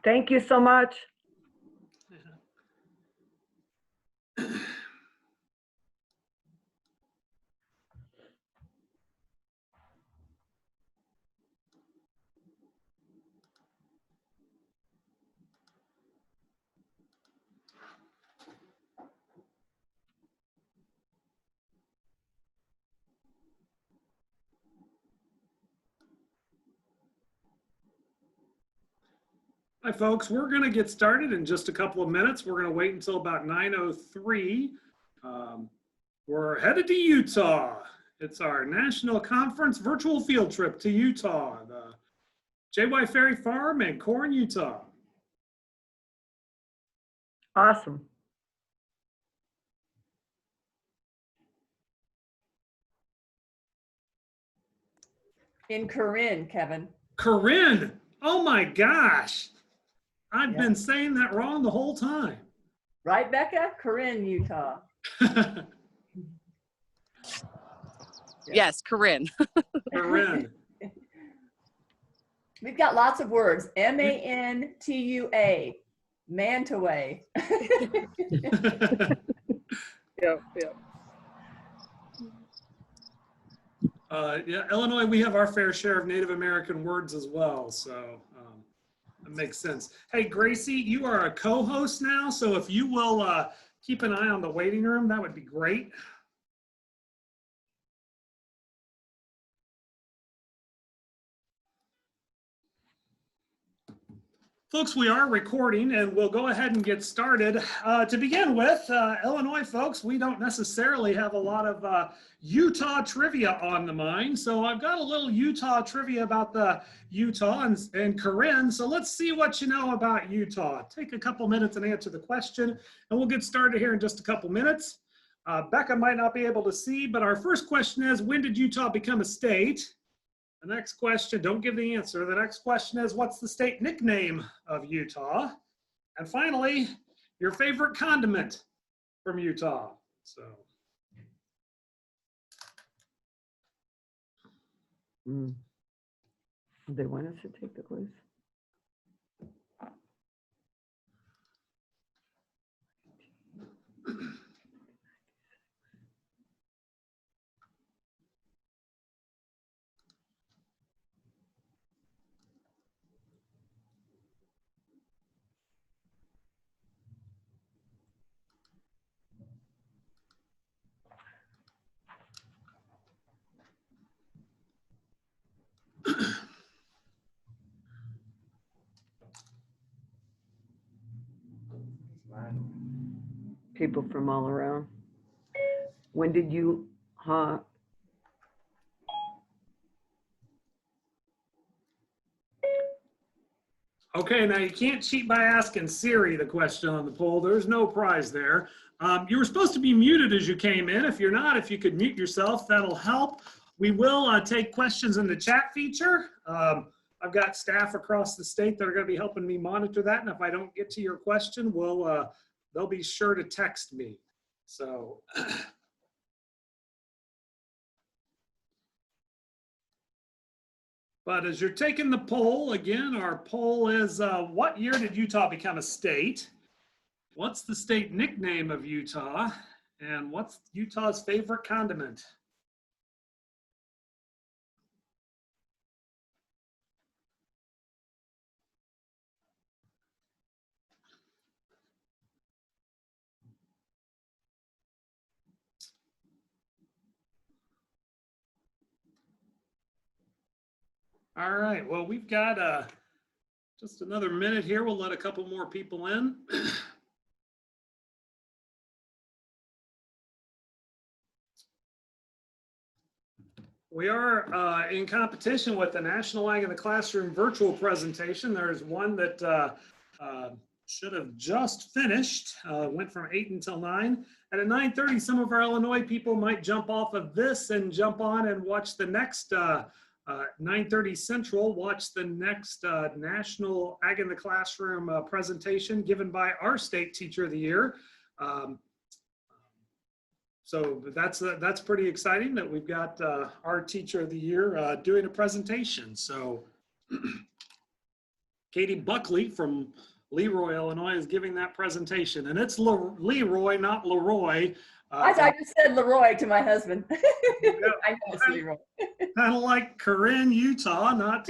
Thank you so much. Hi, folks. We're going to get started in just a couple of minutes. We're going to wait until about 9:03. We're headed to Utah. It's our national conference virtual field trip to Utah, the J.Y. Ferry Farm in Corn, Utah. Awesome. In Corinne, Kevin. Corinne. Oh my gosh. I've Yep. been saying that wrong the whole time. Right, Becca? Corinne, Utah. Yes, Corinne. Corinne. We've got lots of words. M-A-N-T-U-A. Mantaway. Yep. Yeah, Illinois, we have our fair share of Native American words as well, so that makes sense. Hey, Gracie, you are a co-host now, so if you will keep an eye on the waiting room, that would be great. Folks, we are recording and we'll go ahead and get started. To begin with, Illinois folks, we don't necessarily have a lot of Utah trivia on the mind. So I've got a little Utah trivia about the Utah and Corinne. So let's see what you know about Utah. Take a couple minutes and answer the question and we'll get started here in just a couple minutes. Becca might not be able to see, but our first question is, when did Utah become a state? The next question, don't give the answer. The next question is, what's the state nickname of Utah? And finally, your favorite condiment from Utah. So. They want us to take the quiz. People from all around. When did you, Okay, now you can't cheat by asking Siri the question on the poll. There's no prize there. You were supposed to be muted as you came in. If you're not, if you could mute yourself, that'll help. We will take questions in the chat feature. I've got staff across the state that are going to be helping me monitor that. And if I don't get to your question, they'll be sure to text me. So. But as you're taking the poll, again, our poll is, what year did Utah become a state? What's the state nickname of Utah? And what's Utah's favorite condiment? All right, well, we've got just another minute here. We'll let a couple more people in. We are in competition with the National Ag in the Classroom virtual presentation. There's one that should have just finished, went from 8 until 9. And at 9:30, some of our Illinois people might jump off of this and jump on and watch the next 9:30 Central, watch the next National Ag in the Classroom presentation given by our State Teacher of the Year. So that's pretty exciting that we've got our Teacher of the Year doing a presentation. So Katie Buckley from Leroy, Illinois is giving that presentation. And it's Leroy, not Leroy. I just said Leroy to my husband. I know it's Leroy. Kind of like Corinne, Utah, not.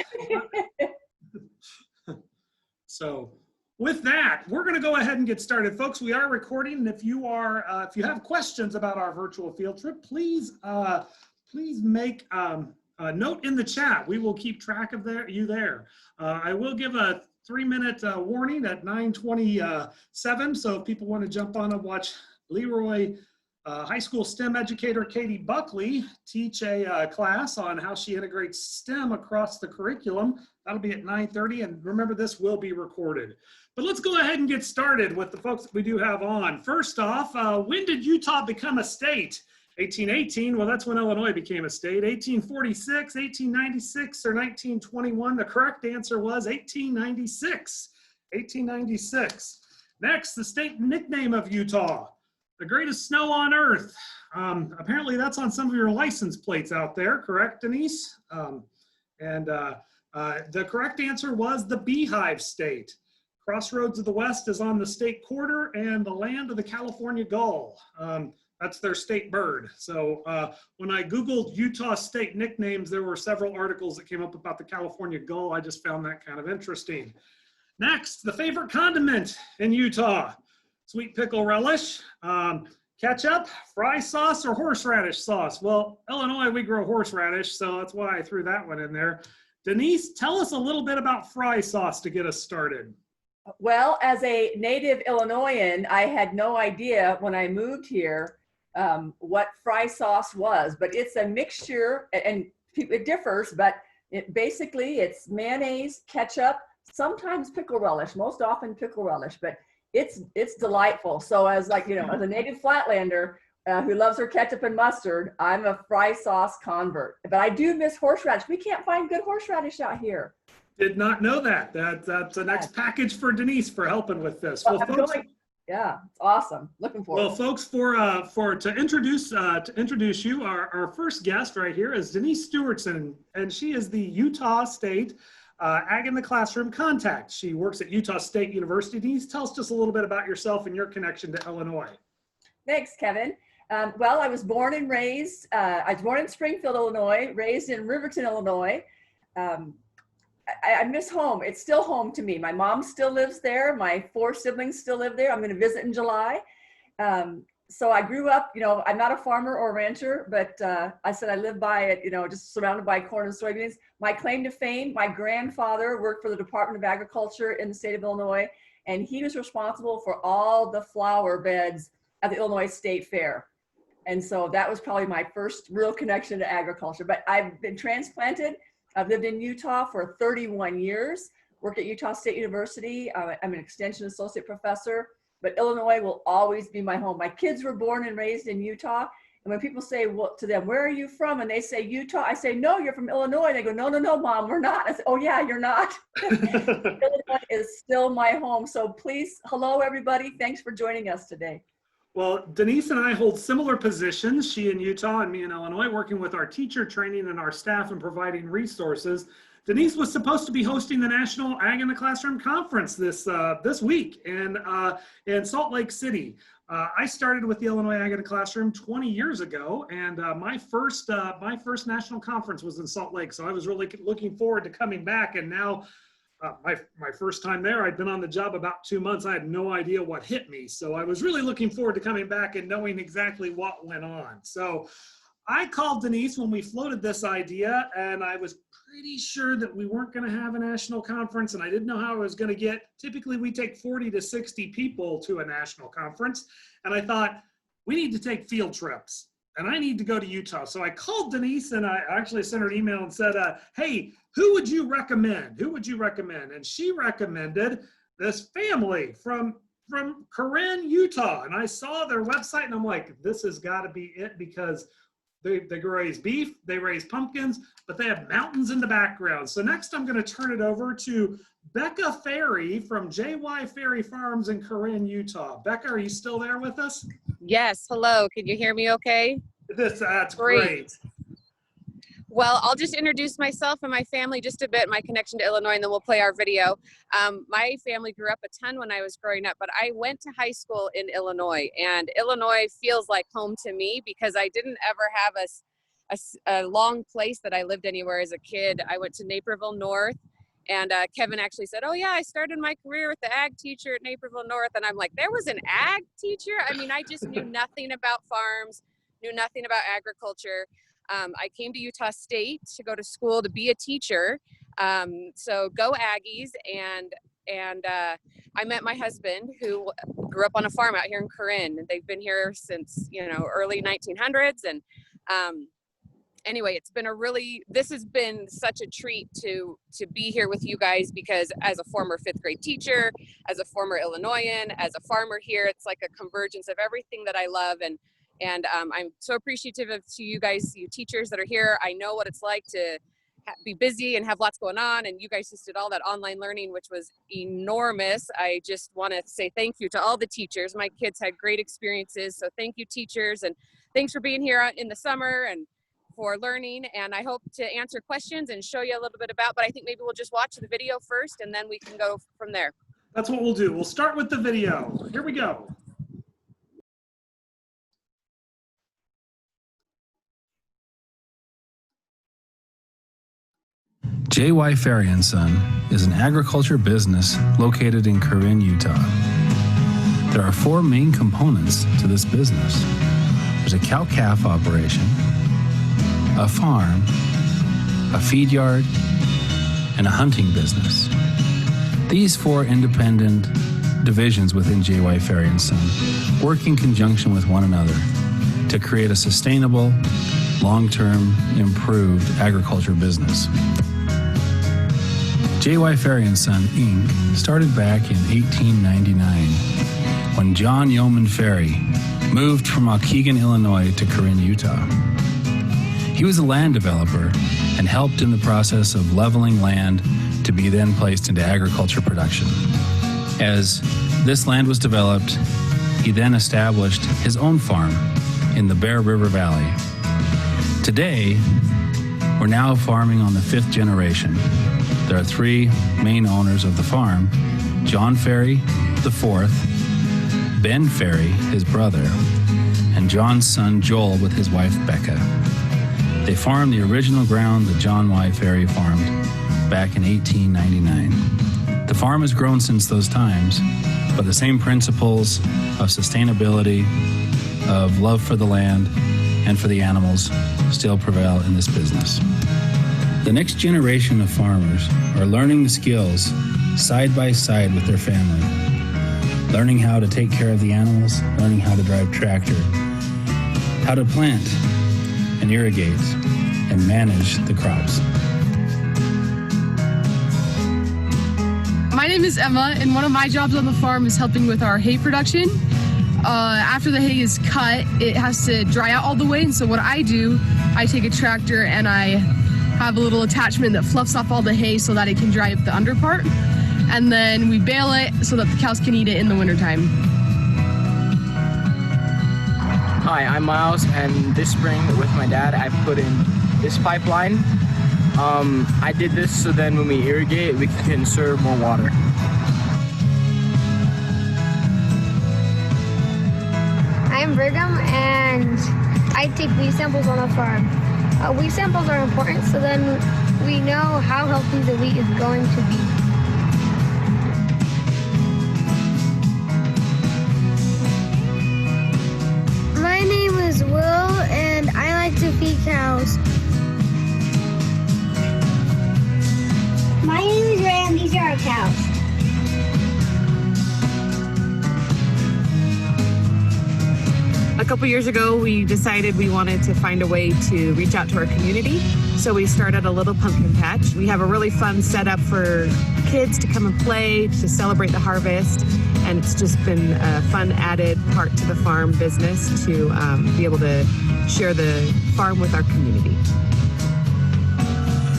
So with that, we're going to go ahead and get started. Folks, we are recording. And if you have questions about our virtual field trip, please make a note in the chat. We will keep track of you there. I will give a 3-minute warning at 9:27. So if people want to jump on and watch Leroy high school STEM educator Katie Buckley teach a class on how she integrates STEM across the curriculum, that'll be at 9:30. And remember, this will be recorded. But let's go ahead and get started with the folks that we do have on. First off, when did Utah become a state? 1818, well, that's when Illinois became a state. 1846, 1896, or 1921? The correct answer was 1896. 1896. Next, the state nickname of Utah. The greatest snow on earth. Apparently that's on some of your license plates out there, correct, Denise? The correct answer was the Beehive State. Crossroads of the West is on the state quarter, and the land of the California gull. That's their state bird. So when I Googled Utah state nicknames, there were several articles that came up about the California gull. I just found that kind of interesting. Next, the favorite condiment in Utah. Sweet pickle relish, ketchup, fry sauce, or horseradish sauce. Well, Illinois, we grow horseradish, so that's why I threw that one in there. Denise, tell us a little bit about fry sauce to get us started. Well, as a native Illinoisan, I had no idea when I moved here what fry sauce was, but it's a mixture, and it differs, but basically it's mayonnaise, ketchup, sometimes pickle relish, most often pickle relish, but it's delightful. So as as a native Flatlander who loves her ketchup and mustard, I'm a fry sauce convert. But I do miss horseradish. We can't find good horseradish out here. Did not know that. That's the next package for Denise for helping with this. Well, folks, yeah, it's awesome. Looking forward. Well, folks, to introduce you, our first guest right here is Denis Stewartson, and she is the Utah State Ag in the Classroom contact. She works at Utah State University. Denise, tell us just a little bit about yourself and your connection to Illinois. Thanks, Kevin. Well, I was born and raised. I was born in Springfield, Illinois, raised in Riverton, Illinois. I miss home. It's still home to me. My mom still lives there. My 4 siblings still live there. I'm going to visit in July. So I grew up, I'm not a farmer or a rancher, but I said I live by it, just surrounded by corn and soybeans. My claim to fame, my grandfather worked for the Department of Agriculture in the state of Illinois, and he was responsible for all the flower beds at the Illinois State Fair. And so that was probably my first real connection to agriculture. But I've been transplanted. I've lived in Utah for 31 years, worked at Utah State University. I'm an extension associate professor, but Illinois will always be my home. My kids were born and raised in Utah. And when people say to them, where are you from? And they say, Utah. I say, no, you're from Illinois. They go, no, Mom, we're not. I say, oh yeah, you're not. Illinois is still my home. So please, hello, everybody. Thanks for joining us today. Well, Denise and I hold similar positions, she in Utah and me in Illinois, working with our teacher training and our staff and providing resources. Denise was supposed to be hosting the National Ag in the Classroom Conference this week in Salt Lake City. I started with the Illinois Ag in the Classroom 20 years ago, and my first national conference was in Salt Lake. So I was really looking forward to coming back, and now my first time there, I'd been on the job about 2 months. I had no idea what hit me. So I was really looking forward to coming back and knowing exactly what went on. So I called Denise when we floated this idea, and I was pretty sure that we weren't going to have a national conference, and I didn't know how I was going to get. Typically, we take 40 to 60 people to a national conference, and I thought, we need to take field trips, and I need to go to Utah. So I called Denise, and I actually sent her an email and said, hey, who would you recommend? Who would you recommend? And she recommended this family from Corinne, Utah. And I saw their website, and I'm like, this has got to be it, because they raise beef, they raise pumpkins, but they have mountains in the background. So next I'm going to turn it over to Becca Ferry from J.Y. Ferry Farms in Corinne, Utah. Becca, are you still there with us? Yes, hello. Can you hear me okay? That's great. Well, I'll just introduce myself and my family just a bit, my connection to Illinois, and then we'll play our video. My family grew up a ton when I was growing up, but I went to high school in Illinois, and Illinois feels like home to me because I didn't ever have a long place that I lived anywhere as a kid. I went to Naperville North, and Kevin actually said, oh yeah, I started my career with the ag teacher at Naperville North. And I'm like, there was an ag teacher? I mean, I just knew nothing about farms, knew nothing about agriculture. I came to Utah State to go to school to be a teacher. So go Aggies. And I met my husband, who grew up on a farm out here in Corinne. They've been here since, early 1900s. And anyway, this has been such a treat to be here with you guys, because as a former 5th grade teacher, as a former Illinoisan, as a farmer here, it's like a convergence of everything that I love. And I'm so appreciative to you guys, you teachers that are here. I know what it's like to be busy and have lots going on, and you guys just did all that online learning, which was enormous. I just want to say thank you to all the teachers. My kids had great experiences, so thank you, teachers, and thanks for being here in the summer and for learning. And I hope to answer questions and show you a little bit about, but I think maybe we'll just watch the video first and then we can go from there. That's what we'll do. We'll start with the video. Here we go. J.Y. Ferry & Son is an agriculture business located in Corinne, Utah. There are 4 main components to this business. There's a cow-calf operation, a farm, a feed yard, and a hunting business. These 4 independent divisions within J.Y. Ferry & Son work in conjunction with one another to create a sustainable, long-term, improved agriculture business. J.Y. Ferry & Son, Inc. started back in 1899 when John Yeoman Ferry moved from Waukegan, Illinois to Corinne, Utah. He was a land developer and helped in the process of leveling land to be then placed into agriculture production. As this land was developed, he then established his own farm in the Bear River Valley. Today, we're now farming on the 5th generation. There are 3 main owners of the farm: John Ferry, the 4th, Ben Ferry, his brother, and John's son Joel with his wife Becca. They farmed the original ground that John Y. Ferry farmed back in 1899. The farm has grown since those times, but the same principles of sustainability, of love for the land and for the animals still prevail in this business. The next generation of farmers are learning the skills side by side with their family, learning how to take care of the animals, learning how to drive tractor, how to plant and irrigate and manage the crops. My name is Emma, and one of my jobs on the farm is helping with our hay production. After the hay is cut, it has to dry out all the way, and so what I do, I take a tractor and I have a little attachment that fluffs off all the hay so that it can dry up the under part, and then we bale it so that the cows can eat it in the wintertime. Hi, I'm Miles, and this spring with my dad I put in this pipeline. I did this so then when we irrigate we can conserve more water. I'm Brigham, and I take wheat samples on the farm. Wheat samples are important so then we know how healthy the wheat is going to be. My name is Will, and I like to feed cows. My name is Ray, and these are our cows. A couple years ago, we decided we wanted to find a way to reach out to our community. So we started a little pumpkin patch. We have a really fun setup for kids to come and play, to celebrate the harvest. And it's just been a fun added part to the farm business to be able to share the farm with our community.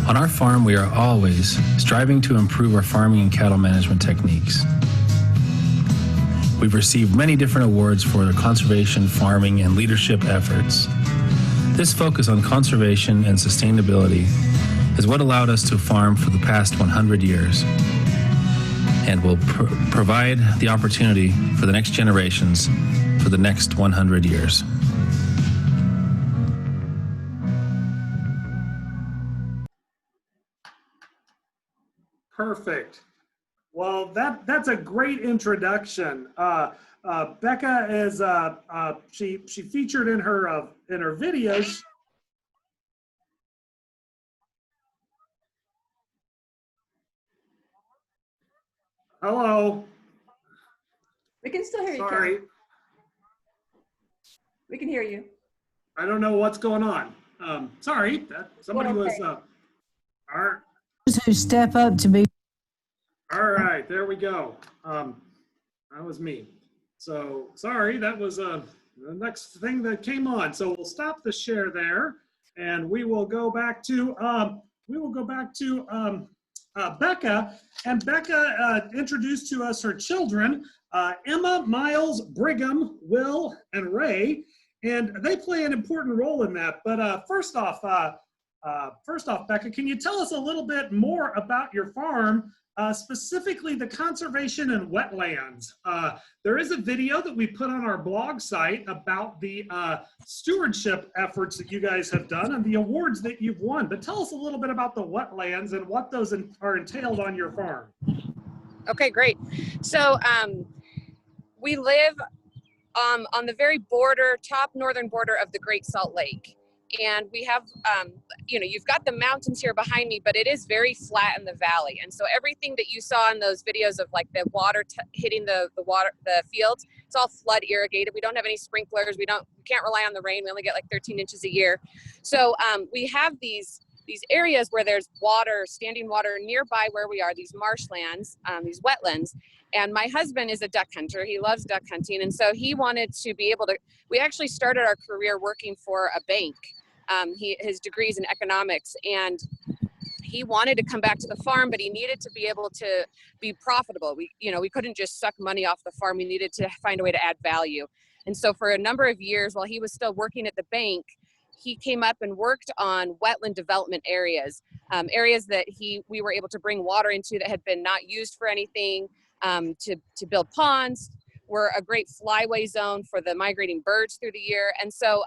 On our farm, we are always striving to improve our farming and cattle management techniques. We've received many different awards for their conservation, farming, and leadership efforts. This focus on conservation and sustainability is what allowed us to farm for the past 100 years and will provide the opportunity for the next generations for the next 100 years. Perfect. Well, that's a great introduction. Becca is she featured in her videos. Hello. We can still hear you. Sorry, Kevin. We can hear you. I don't know what's going on. Sorry, somebody was. All right. Who step up to be. All right, there we go. That was me. So sorry, that was the next thing that came on. So we'll stop the share there, and we will go back to Becca. And Becca introduced to us her children, Emma, Miles, Brigham, Will, and Ray, and they play an important role in that. But first off, Becca, can you tell us a little bit more about your farm? Specifically the conservation and wetlands. There is a video that we put on our blog site about the stewardship efforts that you guys have done and the awards that you've won. But tell us a little bit about the wetlands and what those are entailed on your farm. Okay, great. So we live on the very top northern border of the Great Salt Lake. And we have, you've got the mountains here behind me, but it is very flat in the valley. And so everything that you saw in those videos of like the water hitting the fields, it's all flood irrigated. We don't have any sprinklers. We can't rely on the rain. We only get like 13 inches a year. So we have these areas where there's standing water nearby where we are, these marshlands, these wetlands. And my husband is a duck hunter. He loves duck hunting. And so he wanted to be able to, we actually started our career working for a bank. His degree's in economics, and he wanted to come back to the farm, but he needed to be able to be profitable. We couldn't just suck money off the farm. We needed to find a way to add value. And so for a number of years while he was still working at the bank, he came up and worked on wetland development areas, areas that we were able to bring water into that had been not used for anything, to build ponds. We're a great flyway zone for the migrating birds through the year. And so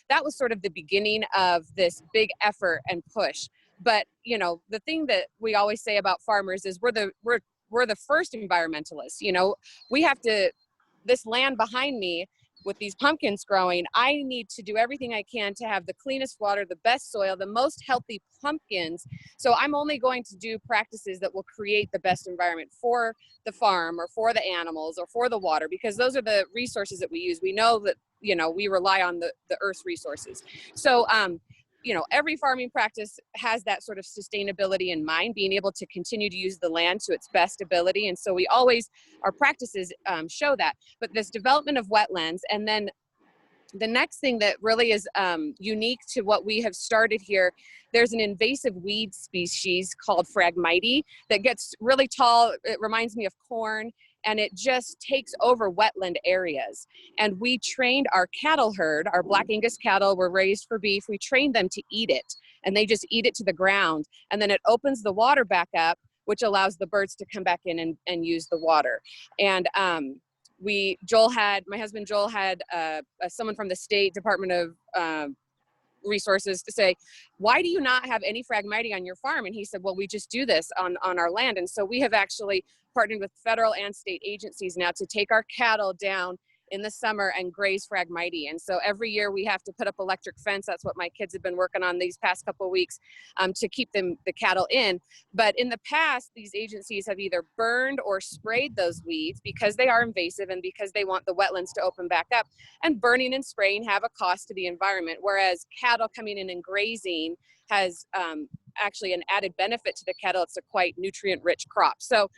that was sort of the beginning of this big effort and push. But, the thing that we always say about farmers is we're the first environmentalists. We have to, this land behind me with these pumpkins growing, I need to do everything I can to have the cleanest water, the best soil, the most healthy pumpkins. So I'm only going to do practices that will create the best environment for the farm or for the animals or for the water, because those are the resources that we use. We know that, we rely on the earth's resources. So, every farming practice has that sort of sustainability in mind, being able to continue to use the land to its best ability. And so our practices show that. But this development of wetlands, and then the next thing that really is unique to what we have started here, there's an invasive weed species called Phragmites that gets really tall. It reminds me of corn, and it just takes over wetland areas. And we trained our cattle herd, our Black Angus cattle were raised for beef. We trained them to eat it, and they just eat it to the ground. And then it opens the water back up, which allows the birds to come back in and use the water. And my husband Joel had someone from the State Department of Resources to say, why do you not have any Phragmites on your farm? And he said, well, we just do this on our land. And so we have actually partnered with federal and state agencies now to take our cattle down in the summer and graze Phragmites. And so every year we have to put up electric fence. That's what my kids have been working on these past couple of weeks to keep the cattle in. But in the past, these agencies have either burned or sprayed those weeds because they are invasive and because they want the wetlands to open back up. And burning and spraying have a cost to the environment, whereas cattle coming in and grazing has actually an added benefit to the cattle. It's a quite nutrient-rich crop. So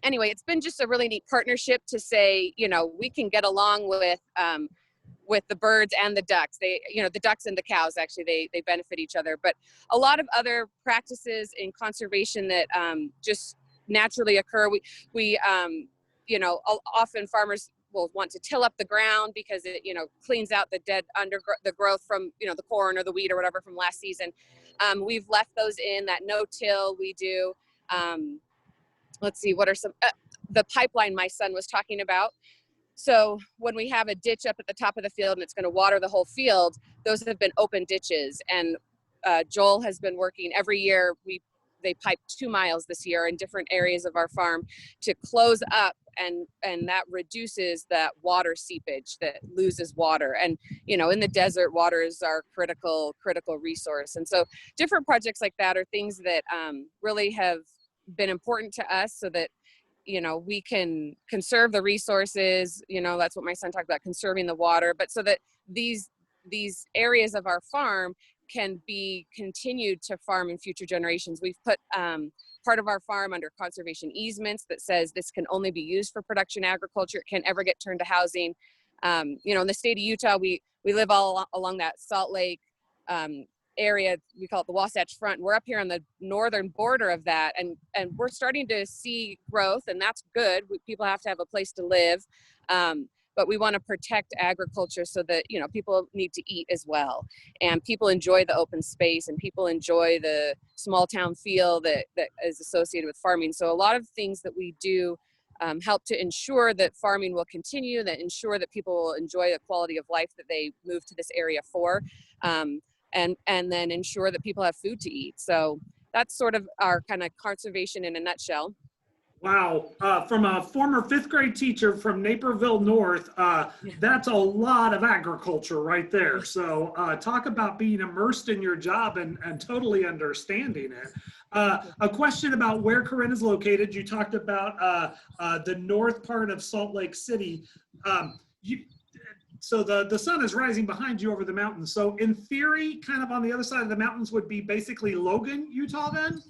anyway, it's been just a really neat partnership to say, we can get along with the birds and the ducks. The ducks and the cows, actually, they benefit each other. But a lot of other practices in conservation that just naturally occur. We often farmers will want to till up the ground because it, cleans out the dead the growth from, the corn or the wheat or whatever from last season. We've left those in that no-till. We do, let's see, what are some, the pipeline my son was talking about. So when we have a ditch up at the top of the field and it's going to water the whole field, those have been open ditches. And Joel has been working every year. They piped 2 miles this year in different areas of our farm to close up, and that reduces that water seepage that loses water. And, in the desert, water is our critical resource. And so different projects like that are things that really have been important to us so that, we can conserve the resources, that's what my son talked about, conserving the water, but so that these areas of our farm can be continued to farm in future generations. We've put part of our farm under conservation easements that says this can only be used for production agriculture. It can't ever get turned to housing. In the state of Utah, we live all along that Salt Lake area. We call it the Wasatch Front. We're up here on the northern border of that, and we're starting to see growth, and that's good. People have to have a place to live, but we want to protect agriculture so that people need to eat as well, and people enjoy the open space, and people enjoy the small town feel that is associated with farming. So a lot of things that we do help to ensure that farming will continue, that ensure that people will enjoy the quality of life that they move to this area for. And then ensure that people have food to eat. So that's sort of our kind of conservation in a nutshell. Wow. From a former 5th grade teacher from Naperville North, that's a lot of agriculture right there. So talk about being immersed in your job and totally understanding it. A question about where Corinne is located. You talked about the north part of Salt Lake City. So the sun is rising behind you over the mountains. So in theory, kind of on the other side of the mountains would be basically Logan, Utah then?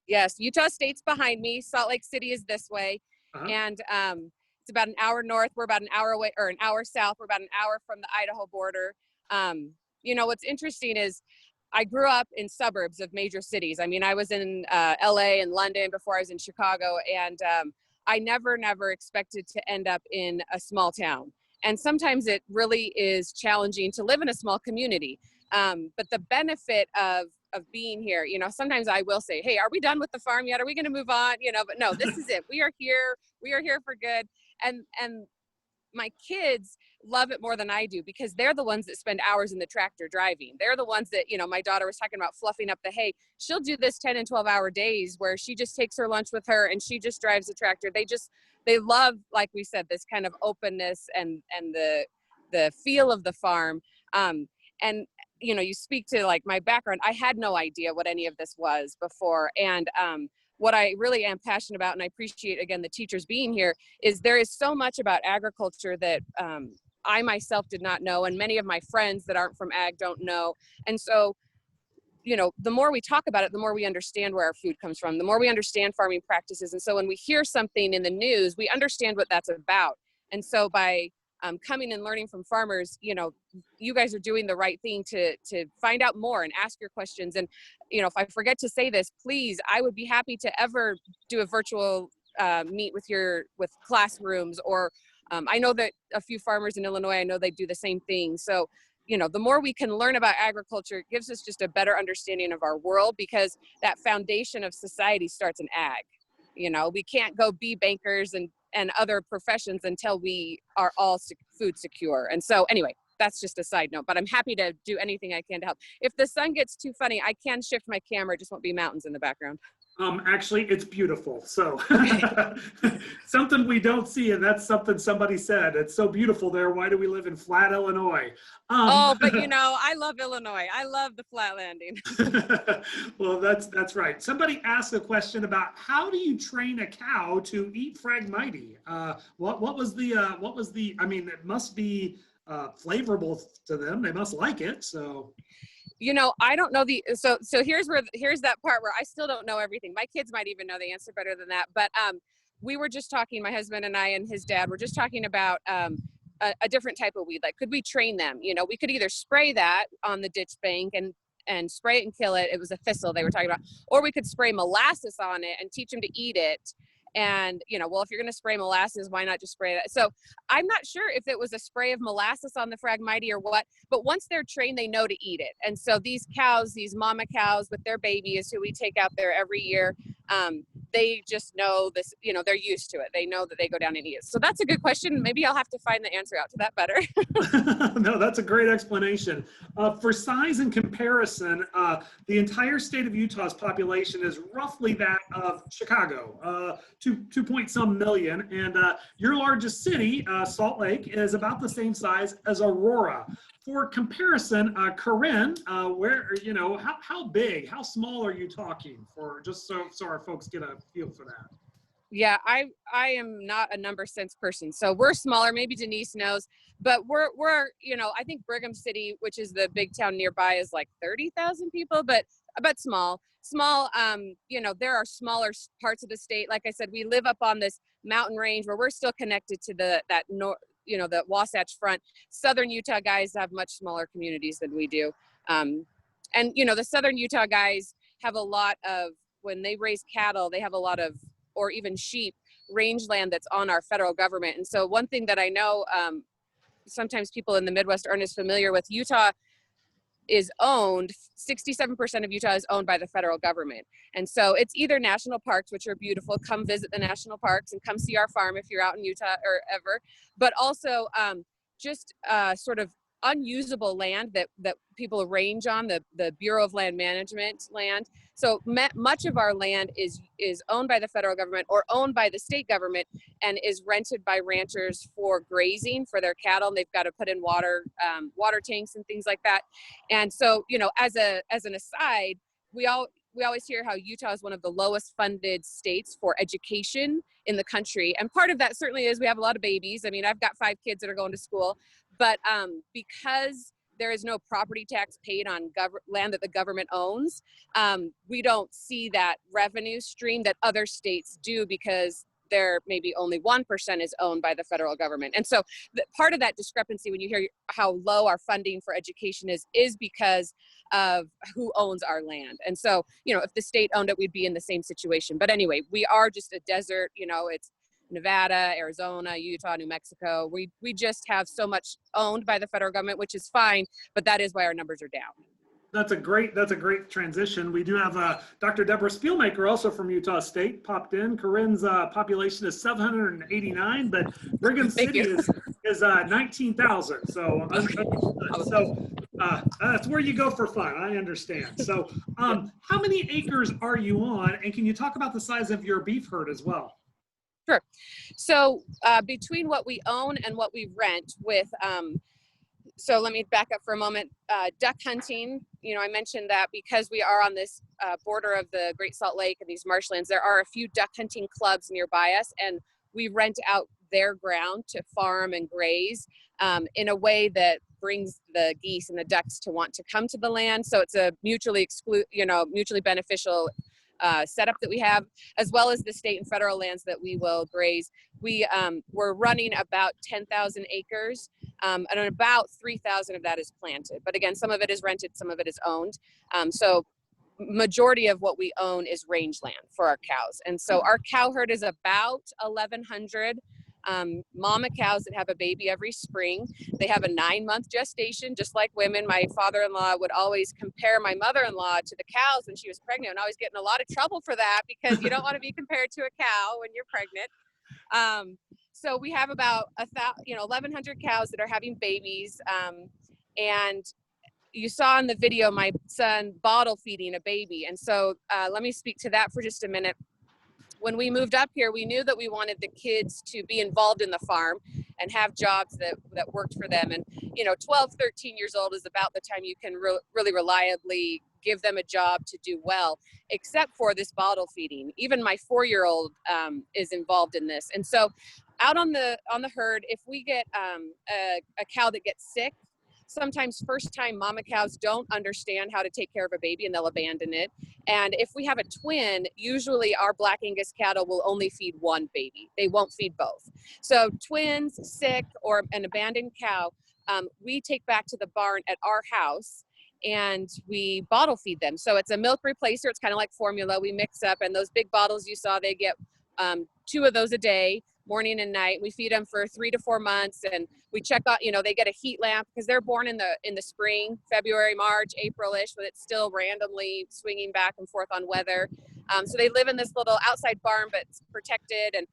Yes, Utah State's behind me. Salt Lake City is this way. And it's about an hour north. We're about an hour away, or an hour south. We're about an hour from the Idaho border. What's interesting is I grew up in suburbs of major cities. I mean, I was in LA and London before I was in Chicago. And I never expected to end up in a small town. And sometimes it really is challenging to live in a small community. But the benefit of being here, sometimes I will say, hey, are we done with the farm yet? Are we going to move on? But no, this is it. We are here. We are here for good. And my kids love it more than I do because they're the ones that spend hours in the tractor driving. They're the ones that, my daughter was talking about fluffing up the hay. She'll do this 10 and 12-hour days where she just takes her lunch with her and she just drives the tractor. They love, like we said, this kind of openness and the feel of the farm. And you speak to like my background. I had no idea what any of this was before. And what I really am passionate about, and I appreciate, again, the teachers being here, is there is so much about agriculture that I myself did not know, and many of my friends that aren't from ag don't know. And so, the more we talk about it, the more we understand where our food comes from, the more we understand farming practices. And so when we hear something in the news, we understand what that's about. And so by coming and learning from farmers, you guys are doing the right thing to find out more and ask your questions. And, if I forget to say this, please, I would be happy to ever do a virtual meet with classrooms, or I know that a few farmers in Illinois, I know they do the same thing. So, the more we can learn about agriculture, it gives us just a better understanding of our world, because that foundation of society starts in ag. We can't go be bankers and other professions until we are all food secure. And so anyway, that's just a side note, but I'm happy to do anything I can to help. If the sun gets too funny, I can shift my camera, it just won't be mountains in the background. Actually, it's beautiful. So something we don't see, and that's something somebody said. It's so beautiful there. Why do we live in flat Illinois? But I love Illinois. I love the flat landing. Well, that's right. Somebody asked a question about how do you train a cow to eat Phragmite? What was the? I mean, it must be flavorful to them. They must like it. So. I don't know so here's that part where I still don't know everything. My kids might even know the answer better than that. But we were just talking, my husband and I and his dad were just talking about a different type of weed. Like, could we train them? We could either spray that on the ditch bank and spray it and kill it. It was a thistle they were talking about. Or we could spray molasses on it and teach them to eat it And, well, if you're going to spray molasses, why not just spray that? So I'm not sure if it was a spray of molasses on the Phragmite or what, but once they're trained, they know to eat it. And so these cows, these mama cows with their babies who we take out there every year, they just know this, they're used to it. They know that they go down and eat it. So that's a good question. Maybe I'll have to find the answer out to that better. No, that's a great explanation. For size and comparison, the entire state of Utah's population is roughly that of Chicago, 2.some million. And your largest city, Salt Lake, is about the same size as Aurora. For comparison, Corinne, how big, how small are you talking, for just so our folks get a feel for that? Yeah, I am not a number sense person, so we're smaller. Maybe Denise knows, but we're I think Brigham City, which is the big town nearby, is like 30,000 people, but small. There are smaller parts of the state. Like I said, we live up on this mountain range where we're still connected to the Wasatch Front. Southern Utah guys have much smaller communities than we do. The Southern Utah guys have a lot of, when they raise cattle, they have a lot of, or even sheep, rangeland that's on our federal government. And so one thing that I know, sometimes people in the Midwest aren't as familiar with, Utah is owned, 67% of Utah is owned by the federal government. And so it's either national parks, which are beautiful, come visit the national parks and come see our farm if you're out in Utah or ever, but also just sort of unusable land that people range on, the Bureau of Land Management land. So much of our land is owned by the federal government or owned by the state government and is rented by ranchers for grazing for their cattle. And they've got to put in water tanks and things like that. And so, as an aside, we always hear how Utah is one of the lowest funded states for education in the country. And part of that certainly is we have a lot of babies. I mean, I've got 5 kids that are going to school, but because there is no property tax paid on land that the government owns, we don't see that revenue stream that other states do, because there maybe only 1% is owned by the federal government. And so part of that discrepancy, when you hear how low our funding for education is because of who owns our land. And so, if the state owned it, we'd be in the same situation. But anyway, we are just a desert, it's Nevada, Arizona, Utah, New Mexico. We just have so much owned by the federal government, which is fine, but that is why our numbers are down. That's a great transition. We do have Dr. Deborah Spielmaker, also from Utah State, popped in. Corinne's population is 789, but Brigham City is 19,000. So that's where you go for fun. I understand. So how many acres are you on? And can you talk about the size of your beef herd as well? Sure. So between what we own and what we rent with, so let me back up for a moment. Duck hunting, I mentioned that because we are on this border of the Great Salt Lake and these marshlands, there are a few duck hunting clubs nearby us, and we rent out their ground to farm and graze in a way that brings the geese and the ducks to want to come to the land. So it's a mutually beneficial setup that we have, as well as the state and federal lands that we will graze. We're running about 10,000 acres, and about 3,000 of that is planted. But again, some of it is rented, some of it is owned. So majority of what we own is rangeland for our cows. And so our cow herd is about 1,100 mama cows that have a baby every spring. They have a 9-month gestation, just like women. My father-in-law would always compare my mother-in-law to the cows when she was pregnant, and I was getting a lot of trouble for that, because you don't want to be compared to a cow when you're pregnant. So we have about 1,100 cows that are having babies. And you saw in the video my son bottle feeding a baby. And so let me speak to that for just a minute. When we moved up here, we knew that we wanted the kids to be involved in the farm and have jobs that worked for them. And 12, 13 years old is about the time you can really reliably give them a job to do well, except for this bottle feeding. Even my 4-year-old is involved in this. And so out on the herd, if we get a cow that gets sick, sometimes first-time mama cows don't understand how to take care of a baby and they'll abandon it. And if we have a twin, usually our Black Angus cattle will only feed one baby. They won't feed both. So twins, sick, or an abandoned cow, we take back to the barn at our house and we bottle feed them. So it's a milk replacer. It's kind of like formula we mix up, and those big bottles you saw, they get 2 of those a day, morning and night. We feed them for 3 to 4 months, and we check out, they get a heat lamp because they're born in the spring, February, March, April-ish, but it's still randomly swinging back and forth on weather. So they live in this little outside barn, but it's protected. And,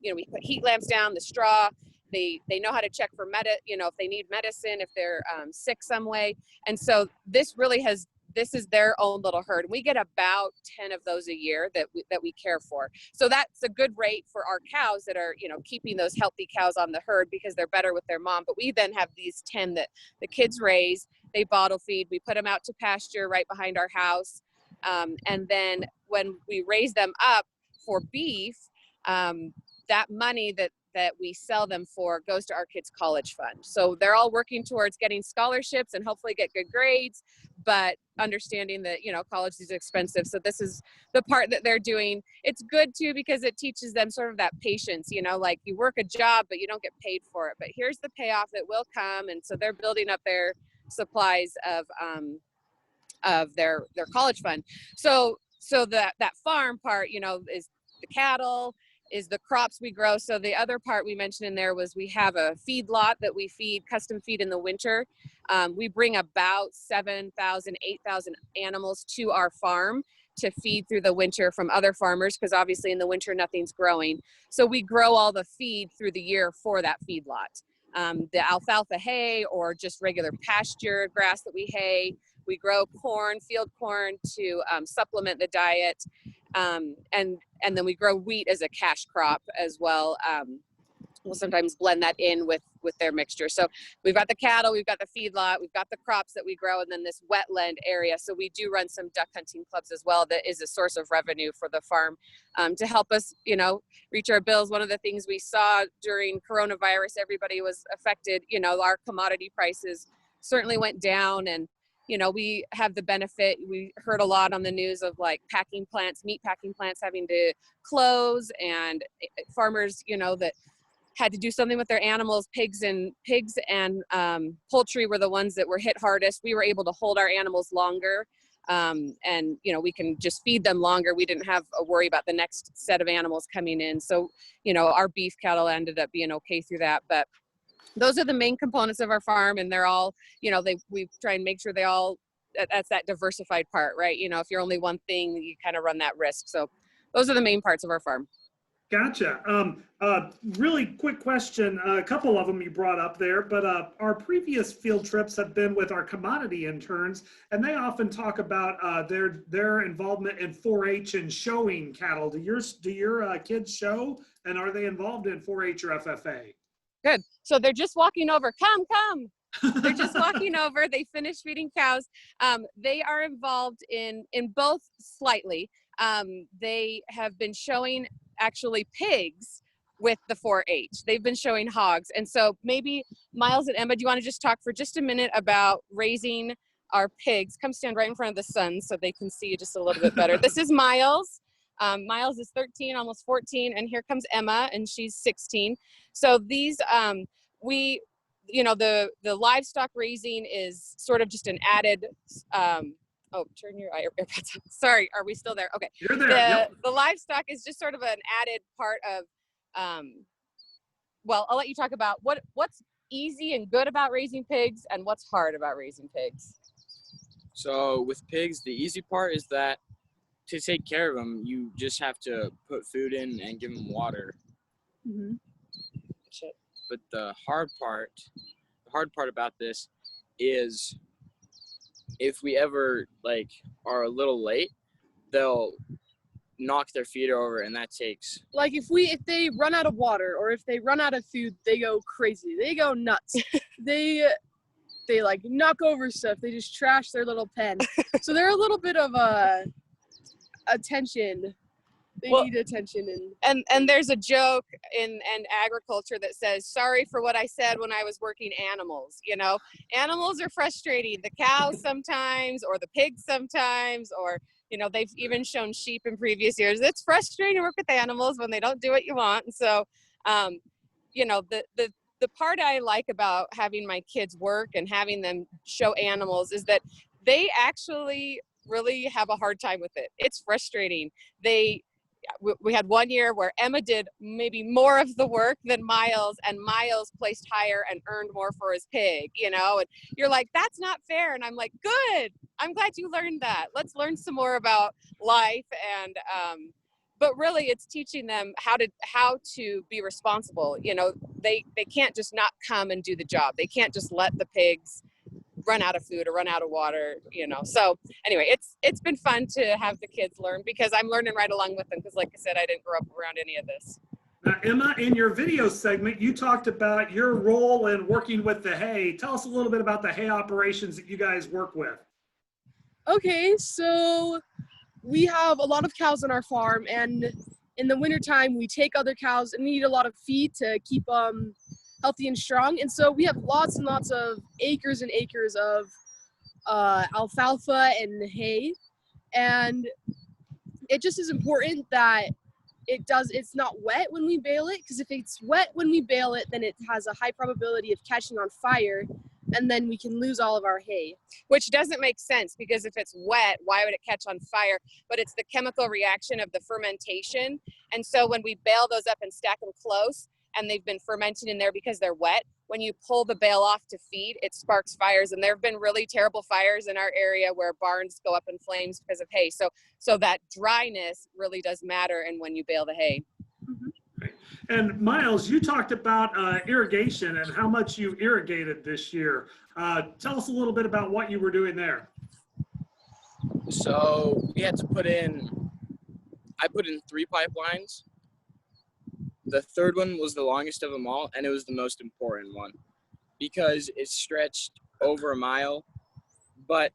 we put heat lamps down, the straw. They know how to check for if they need medicine, if they're sick some way. And so this is their own little herd. We get about 10 of those a year that we care for. So that's a good rate for our cows that are, keeping those healthy cows on the herd because they're better with their mom. But we then have these 10 that the kids raise, they bottle feed, we put them out to pasture right behind our house. And then when we raise them up for beef, that money that we sell them for goes to our kids' college fund. So they're all working towards getting scholarships and hopefully get good grades, but understanding that, college is expensive. So this is the part that they're doing. It's good too, because it teaches them sort of that patience, like you work a job, but you don't get paid for it, but here's the payoff that will come. And so they're building up their supplies of their college fund. So that farm part, is the cattle, is the crops we grow. So the other part we mentioned in there was we have a feedlot that we custom feed in the winter. We bring about 7,000, 8,000 animals to our farm to feed through the winter from other farmers, because obviously in the winter nothing's growing. So we grow all the feed through the year for that feedlot. The alfalfa hay or just regular pasture grass that we hay. We grow corn, field corn to supplement the diet. And then we grow wheat as a cash crop as well. We'll sometimes blend that in with their mixture. So we've got the cattle, we've got the feedlot, we've got the crops that we grow, and then this wetland area. So we do run some duck hunting clubs as well. That is a source of revenue for the farm to help us, reach our bills. One of the things we saw during coronavirus, everybody was affected. Our commodity prices certainly went down, and we have the benefit. We heard a lot on the news of like meat packing plants having to close, and farmers, that had to do something with their animals. Pigs and poultry were the ones that were hit hardest. We were able to hold our animals longer, and we can just feed them longer. We didn't have a worry about the next set of animals coming in. So, our beef cattle ended up being okay through that. But those are the main components of our farm, and they're all, we try and make sure that's that diversified part, right? If you're only one thing, you kind of run that risk. So those are the main parts of our farm. Gotcha. Really quick question. A couple of them you brought up there, but our previous field trips have been with our commodity interns, and they often talk about their involvement in 4-H and showing cattle. Do your kids show, and are they involved in 4-H or FFA? Good. So they're just walking over. Come. They're just walking over. They finished feeding cows. They are involved in both slightly. They have been showing actually pigs with the 4-H. They've been showing hogs. And so maybe Miles and Emma, do you want to just talk for just a minute about raising our pigs? Come stand right in front of the sun so they can see you just a little bit better. This is Miles. Miles is 13, almost 14, and here comes Emma, and she's 16. So these, the livestock raising is sort of just an added, turn your AirPods on. Sorry, are we still there? Okay. You're there. Yep. The livestock is just sort of an added part of, I'll let you talk about what's easy and good about raising pigs and what's hard about raising pigs. So with pigs, the easy part is that to take care of them, you just have to put food in and give them water. Mm-hmm. But the hard part about this is if we ever are a little late, they'll knock their feeder over, and that takes if they run out of water or if they run out of food, they go crazy. They go nuts. they knock over stuff. They just trash their little pen. So they're a little bit of attention. They need attention. And there's a joke in agriculture that says, sorry for what I said when I was working animals. Animals are frustrating. The cows sometimes, or the pigs sometimes, or, they've even shown sheep in previous years. It's frustrating to work with animals when they don't do what you want. And so, the part I like about having my kids work and having them show animals is that they actually really have a hard time with it. It's frustrating. we had one year where Emma did maybe more of the work than Miles, and Miles placed higher and earned more for his pig, you know, and you're like, that's not fair. And I'm like, good, I'm glad you learned that. Let's learn some more about life. And but really it's teaching them how to be responsible. You know, they can't just not come and do the job. They can't just let the pigs run out of food or run out of water, you know. So anyway, it's been fun to have the kids learn, because I'm learning right along with them, because like I said, I didn't grow up around any of this. Now, Emma, in your video segment, you talked about your role in working with the hay. Tell us a little bit about the hay operations that you guys work with. Okay, so we have a lot of cows on our farm, and in the wintertime we take other cows and we need a lot of feed to keep them healthy and strong. And so we have lots and lots of acres and acres of alfalfa and hay, and it just is important that it's not wet when we bale it, because if it's wet when we bale it, then it has a high probability of catching on fire, and then we can lose all of our hay. Which doesn't make sense, because if it's wet, why would it catch on fire? But it's the chemical reaction of the fermentation. And so when we bale those up and stack them close, and they've been fermenting in there because they're wet, when you pull the bale off to feed, it sparks fires. And there have been really terrible fires in our area where barns go up in flames because of hay. So that dryness really does matter, and when you bale the hay. And Miles, you talked about irrigation and how much you irrigated this year. Tell us a little bit about what you were doing there. So we had to I put in 3 pipelines. The third one was the longest of them all, and it was the most important one because it stretched over a mile, but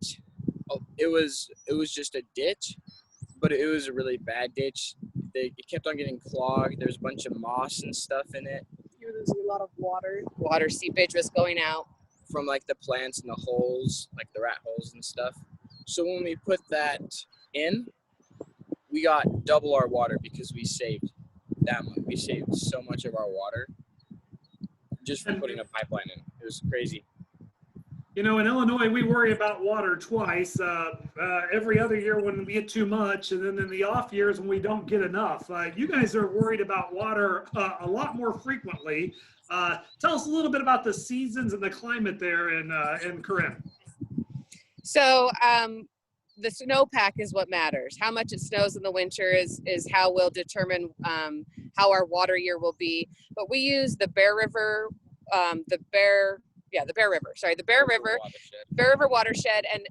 it was just a ditch, but it was a really bad ditch. It kept on getting clogged. There's a bunch of moss and stuff in it. Here there's a lot of water. Water seepage was going out from like the plants and the holes, like the rat holes and stuff. So when we put that in, we got double our water because we saved that much. We saved so much of our water just from putting a pipeline in. It was crazy. You know, in Illinois, we worry about water twice. Every other year when we get too much, and then in the off years when we don't get enough. You guys are worried about water a lot more frequently. Tell us a little bit about the seasons and the climate there in Corinne. So the snowpack is what matters. How much it snows in the winter is how we'll determine how our water year will be. But we use the Bear River, the Bear River watershed, and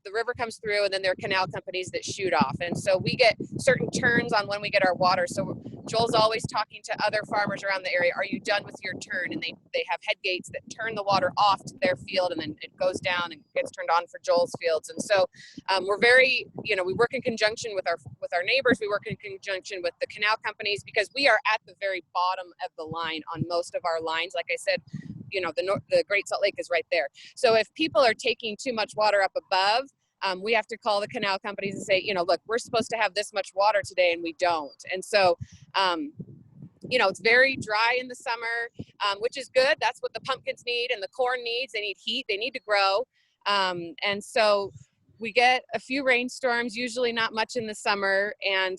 the river comes through, and then there are canal companies that shoot off. And so we get certain turns on when we get our water. So Joel's always talking to other farmers around the area. Are you done with your turn? And they have head gates that turn the water off to their field, and then it goes down and gets turned on for Joel's fields. And so we're very, we work in conjunction with our neighbors. We work in conjunction with the canal companies, because we are at the very bottom of the line on most of our lines. Like I said, the Great Salt Lake is right there. So if people are taking too much water up above, we have to call the canal companies and say, look, we're supposed to have this much water today and we don't. And so, it's very dry in the summer, which is good. That's what the pumpkins need and the corn needs. They need heat, they need to grow. And so we get a few rainstorms, usually not much in the summer. And,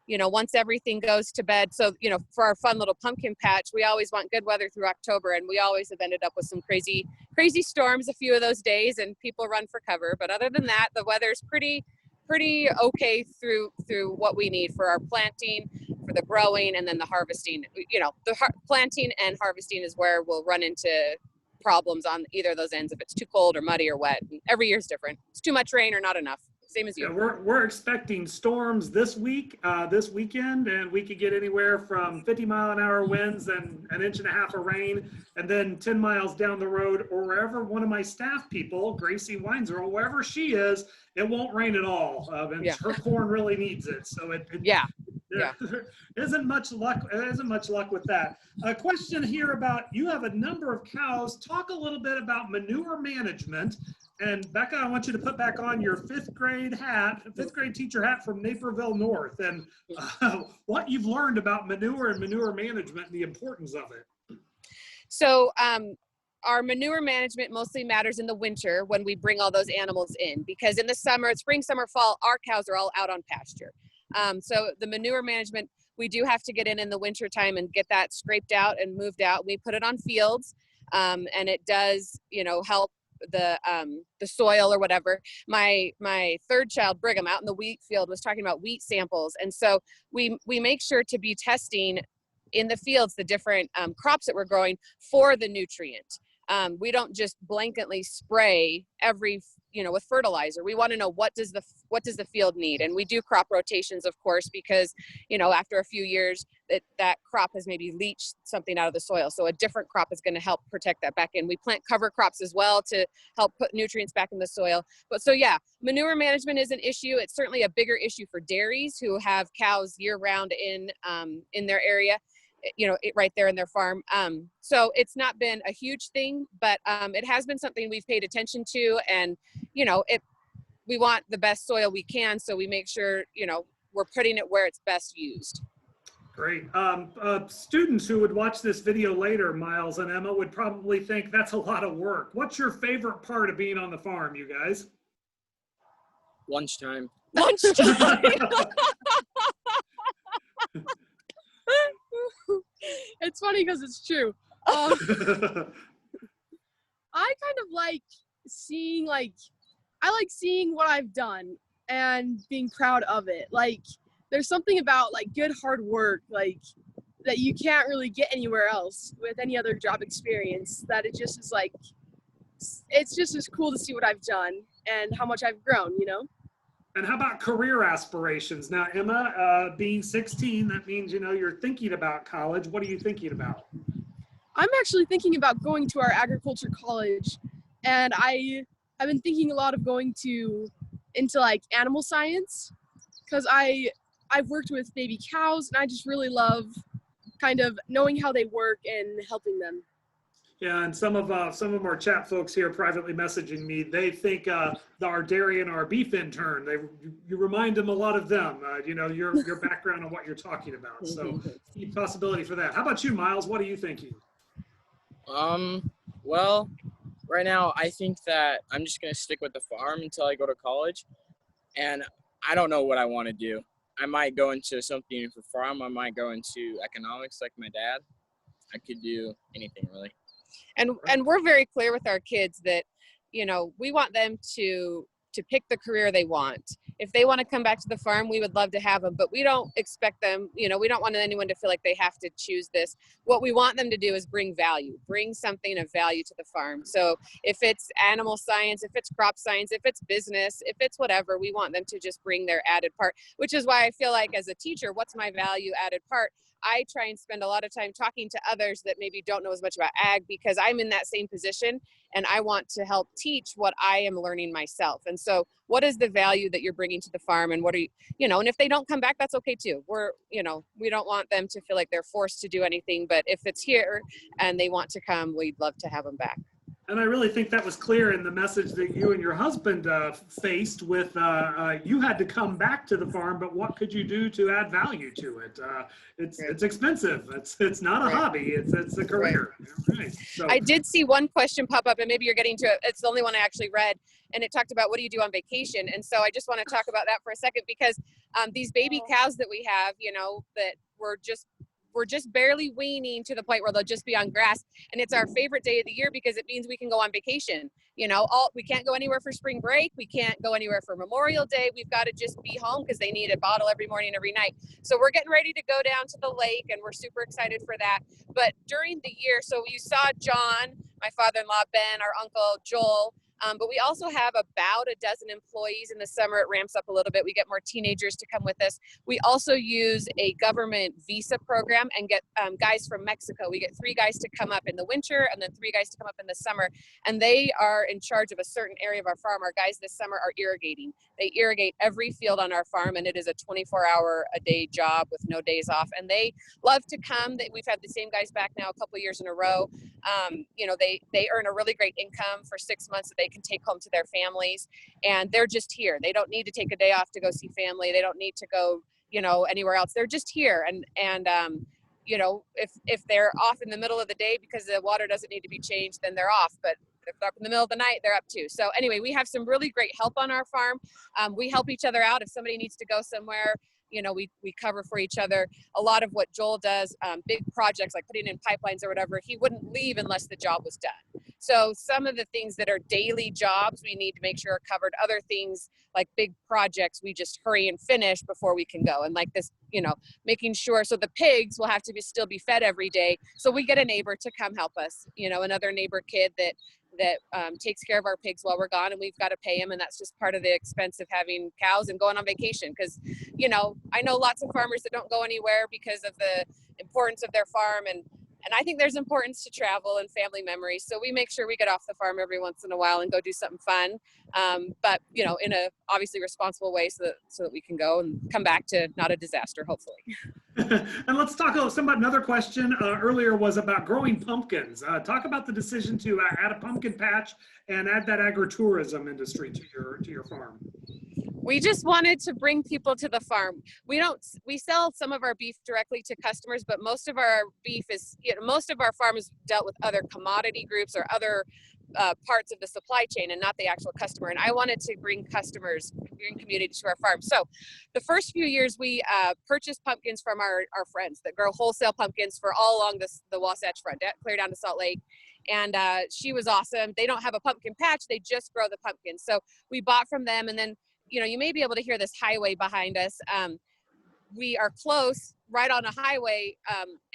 once everything goes to bed. So, for our fun little pumpkin patch, we always want good weather through October. And we always have ended up with some crazy storms a few of those days, and people run for cover. But other than that, the weather's pretty okay through what we need for our planting, for the growing, and then the harvesting. Planting and harvesting is where we'll run into problems on either of those ends, if it's too cold or muddy or wet. And every year's different. It's too much rain or not enough. Same as you. Yeah, we're expecting storms this weekend, and we could get anywhere from 50-mile-an-hour winds and an inch and a half of rain, and then 10 miles down the road, or wherever one of my staff people, Gracie Weinzer, wherever she is, it won't rain at all. And her corn really needs it. So there isn't much luck. There isn't much luck with that. A question here about, you have a number of cows. Talk a little bit about manure management. And Becca, I want you to put back on your fifth grade teacher hat from Naperville North, and what you've learned about manure and manure management and the importance of it. So our manure management mostly matters in the winter when we bring all those animals in, because in the summer, spring, summer, fall, our cows are all out on pasture. So the manure management, we do have to get in the winter time and get that scraped out and moved out. We put it on fields, and it does, help the soil or whatever. My third child, Brigham, out in the wheat field, was talking about wheat samples, and so we make sure to be testing in the fields the different crops that we're growing for the nutrient. We don't just blanketly spray every, with fertilizer. We want to know what does the field need, and we do crop rotations, of course, because after a few years that crop has maybe leached something out of the soil, so a different crop is going to help protect that back in. We plant cover crops as well to help put nutrients back in the soil. But so yeah, manure management is an issue. It's certainly a bigger issue for dairies who have cows year round in their area, right there in their farm. So it's not been a huge thing, but it has been something we've paid attention to, and we want the best soil we can, so we make sure we're putting it where it's best used. Great. Students who would watch this video later, Miles and Emma, would probably think that's a lot of work. What's your favorite part of being on the farm, you guys? Lunchtime. Lunchtime. It's funny because it's true. I kind of like seeing I like seeing what I've done and being proud of it. Like, there's something about good hard work that you can't really get anywhere else with any other job experience, that it just is it's just as cool to see what I've done and how much I've grown, And how about career aspirations? Now, Emma, being 16, that means, you're thinking about college. What are you thinking about? I'm actually thinking about going to our agriculture college, and I've been thinking a lot of going into animal science, because I've worked with baby cows, and I just really love kind of knowing how they work and helping them. Yeah, and some of our chat folks here privately messaging me. They think our dairy and our beef intern. You remind them a lot of them. Your background and what you're talking about. So, possibility for that. How about you, Miles? What are you thinking? Well, right now I think that I'm just gonna stick with the farm until I go to college, and I don't know what I want to do. I might go into something for farm. I might go into economics like my dad. I could do anything really. And we're very clear with our kids that, we want them to pick the career they want. If they want to come back to the farm, we would love to have them, but we don't expect them, we don't want anyone to feel like they have to choose this. What we want them to do is bring something of value to the farm. So if it's animal science, if it's crop science, if it's business, if it's whatever, we want them to just bring their added part, which is why I feel like as a teacher, what's my value added part? I try and spend a lot of time talking to others that maybe don't know as much about ag, because I'm in that same position and I want to help teach what I am learning myself. And so what is the value that you're bringing to the farm, and what are you, and if they don't come back, that's okay too. We don't want them to feel like they're forced to do anything, but if it's here and they want to come, we'd love to have them back. And I really think that was clear in the message that you and your husband faced with, you had to come back to the farm, but what could you do to add value to it? It's expensive. It's not a hobby. It's a career. Right. So, I did see one question pop up, and maybe you're getting to it. It's the only one I actually read, and it talked about what do you do on vacation. And so I just want to talk about that for a second, because these baby cows that we have, that we're just barely weaning to the point where they'll just be on grass. And it's our favorite day of the year because it means we can go on vacation. We can't go anywhere for spring break. We can't go anywhere for Memorial Day. We've got to just be home because they need a bottle every morning, every night. So we're getting ready to go down to the lake, and we're super excited for that. But during the year, so you saw John, my father-in-law, Ben, our uncle, Joel, but we also have about a dozen employees. In the summer, it ramps up a little bit. We get more teenagers to come with us. We also use a government visa program and get guys from Mexico. We get 3 guys to come up in the winter and then 3 guys to come up in the summer. And they are in charge of a certain area of our farm. Our guys this summer are irrigating. They irrigate every field on our farm, and it is a 24-hour-a-day job with no days off. And they love to come. We've had the same guys back now a couple of years in a row. They earn a really great income for 6 months that they can take home to their families, and they're just here. They don't need to take a day off to go see family. They don't need to go, anywhere else. They're just here. And if they're off in the middle of the day because the water doesn't need to be changed, then they're off. But if they're up in the middle of the night, they're up too. So anyway, we have some really great help on our farm. We help each other out. If somebody needs to go somewhere, you know, we cover for each other. A lot of what Joel does, big projects like putting in pipelines or whatever, he wouldn't leave unless the job was done. So some of the things that are daily jobs, we need to make sure are covered. Other things like big projects, we just hurry and finish before we can go. And like this, you know, making sure, so the pigs will have to still be fed every day. So we get a neighbor to come help us, you know, another neighbor kid that takes care of our pigs while we're gone, and we've got to pay him. And that's just part of the expense of having cows and going on vacation. Because, you know, I know lots of farmers that don't go anywhere because of the importance of their farm. And I think there's importance to travel and family memories. So we make sure we get off the farm every once in a while and go do something fun. But, you know, in a obviously responsible way so that we can go and come back to not a disaster, hopefully. And let's talk about another question earlier was about growing pumpkins. Talk about the decision to add a pumpkin patch and add that agritourism industry to your farm. We just wanted to bring people to the farm. We sell some of our beef directly to customers, but most of our beef is, you know, most of our farm is dealt with other commodity groups or other parts of the supply chain and not the actual customer. And I wanted to bring community to our farm. So the first few years we purchased pumpkins from our friends that grow wholesale pumpkins for all along the Wasatch Front, clear down to Salt Lake. And she was awesome. They don't have a pumpkin patch, they just grow the pumpkins. So we bought from them, and then, you know, you may be able to hear this highway behind us. We are close, right on a highway.